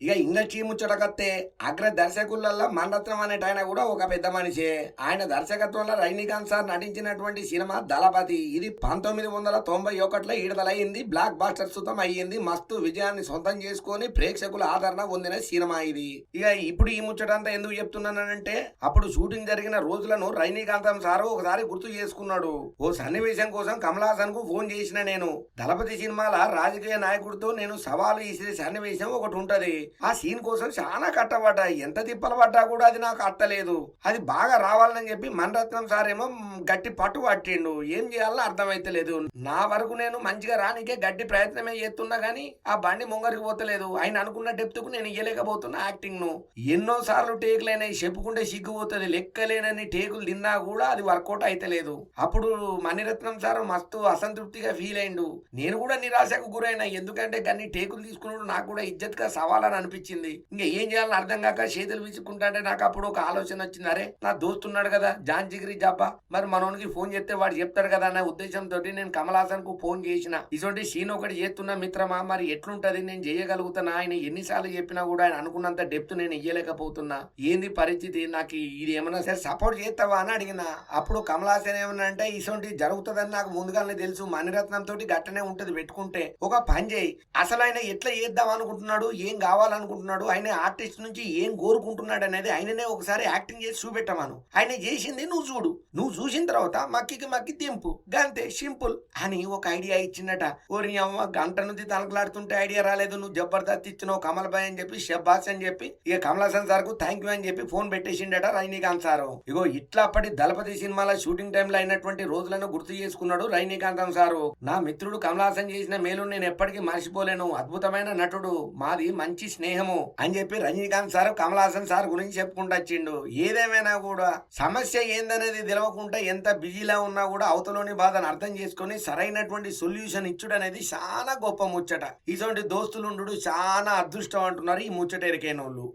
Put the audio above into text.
ఇక ఇండస్ట్రీ ముచ్చటకత్తే అగ్ర దర్శకులలో మణరత్నం అనేట ఆయన కూడా ఒక పెద్ద మనిషే. ఆయన దర్శకత్వంలో రజనీకాంత్ సార్ నటించినటువంటి సినిమా దళపతి. ఇది 1991లో విడుదలయ్యింది. బ్లాక్ బాస్టర్ సుతం అయ్యింది. మస్తు విజయాన్ని సొంతం చేసుకొని ప్రేక్షకుల ఆదరణ పొందిన సినిమా ఇది. ఇక ఇప్పుడు ఈ ముచ్చటంతా ఎందుకు చెప్తున్నానంటే, అప్పుడు షూటింగ్ జరిగిన రోజులను రజనీకాంతం సారు ఒకసారి గుర్తు చేసుకున్నాడు. ఓ సన్నివేశం కోసం కమల్ హాసన్ కు ఫోన్ చేసిన నేను. దళపతి సినిమాల రాజకీయ నాయకుడితో నేను సవాలు ఇసే సన్నివేశం ఒకటి ఉంటది. ఆ సీన్ కోసం చాలా కట్టబడ్డా, ఎంత తిప్పలు పడ్డా కూడా అది నాకు అట్టలేదు. అది బాగా రావాలని చెప్పి మణరత్నం సార్ ఏమో గట్టి పట్టు పట్టిండు. ఏం చేయాలో అర్థమైతలేదు. నా వరకు నేను మంచిగా రానికే గట్టి ప్రయత్నమే చేస్తున్నా గానీ ఆ బండి ముంగరికి పోతలేదు. ఆయన అనుకున్న డెప్త్ కు నేను ఇయ్యలేకపోతున్నా యాక్టింగ్ ను. ఎన్నో సార్లు టేకులైనాయి, చెప్పుకుంటే సిగ్గుపోతుంది. లెక్కలేనని టేకులు తిన్నా కూడా అది వర్కౌట్ అయితలేదు. అప్పుడు మణిరత్నం సార్ మస్తు అసంతృప్తిగా ఫీల్ అయిండు. నేను కూడా నిరాశకు గురైనా. ఎందుకంటే గన్ని టేకులు తీసుకున్నాడు నాకు కూడా ఇజ్జత్ గా సవాలని అనిపించింది. ఇంకా ఏం చేయాలని అర్థం కాక చేతులు విసుకుంటే నాకు అప్పుడు ఒక ఆలోచన వచ్చింది. అరే నా దోస్తున్నాడు కదా జాన్ జిగిరి జాబ్బా, మరి మనోనికి ఫోన్ చేస్తే వాడు చెప్తాడు కదా అనే ఉద్దేశంతో నేను కమల్ హాసన్ కు ఫోన్ చేసిన. ఇటువంటి సీన్ ఒకటి చేస్తున్నా మిత్రమా, మరి ఎట్లుంటది, నేను చేయగలుగుతానా? ఆయన ఎన్నిసార్లు చెప్పినా కూడా ఆయన అనుకున్నంత డెప్త్ నేను ఇయ్యలేకపోతున్నా. ఏంది పరిస్థితి, నాకు ఇది ఏమన్నా సరే సపోర్ట్ చేస్తావా అని అడిగిన. అప్పుడు కమల్ హాసన్ ఏమన్నా అంటే, ఇటువంటి జరుగుతుందని నాకు ముందుగానే తెలుసు, మణిరత్నం తోటి గట్టనే ఉంటది పెట్టుకుంటే. ఒక పని చేయి, అసలు ఆయన ఎట్లా చేద్దాం అనుకుంటున్నాడు, ఏం కావాలనుకుంటున్నాడు, ఆయన ఆర్టిస్ట్ నుంచి ఏం కోరుకుంటున్నాడు అనేది ఆయననే ఒకసారి యాక్టింగ్ చేసి చూపెట్టమాను. ఆయన చేసింది నువ్వు చూడు, నువ్వు చూసిన తర్వాత మక్కి దింపు, గంతే సింపుల్ అని ఒక ఐడియా ఇచ్చిందట. ఓరి అమ్మ, గంట నుంచి తలకలాడుతుంటే ఐడియా రాలేదు, నువ్వు జబర్దస్త్ ఇచ్చినావు కమల్ భాయ్ అని చెప్పి, షబ్బాస్ అని చెప్పి, ఇక కమల్ హాసన్ సార్ కు థ్యాంక్ యూ అని చెప్పి ఫోన్ పెట్టేసిండట రజనీకాంత్ సారు. ఇగో ఇట్లా అప్పటి దళపతి సినిమాల షూటింగ్ టైంలో అయినటువంటి రోజులను గుర్తు చేసుకున్నాడు రజనీకాంతం సారు. నా మిత్రుడు కమల్ హాసన్ చేసిన మేలు నేను ఎప్పటికీ మర్చిపోలేను, అద్భుతమైన నటుడు, మాది మంచి స్నేహము అని చెప్పి రజనీకాంత్ సార్ కమల్ హాసన్ సార్ గురించి చెప్పుకుంటూ వచ్చిండు. ఏదేమైనా కూడా సమస్య ఏందనేది తెలవకుండా ఎంత బిజీలా ఉన్నా కూడా అవతలోని బాధను అర్థం చేసుకుని సరైనటువంటి సొల్యూషన్ ఇచ్చుడు అనేది చాలా గొప్ప ముచ్చట. ఇటువంటి దోస్తులు చాలా అదృష్టం అంటున్నారు ఈ ముచ్చట ఎరికైన వాళ్ళు.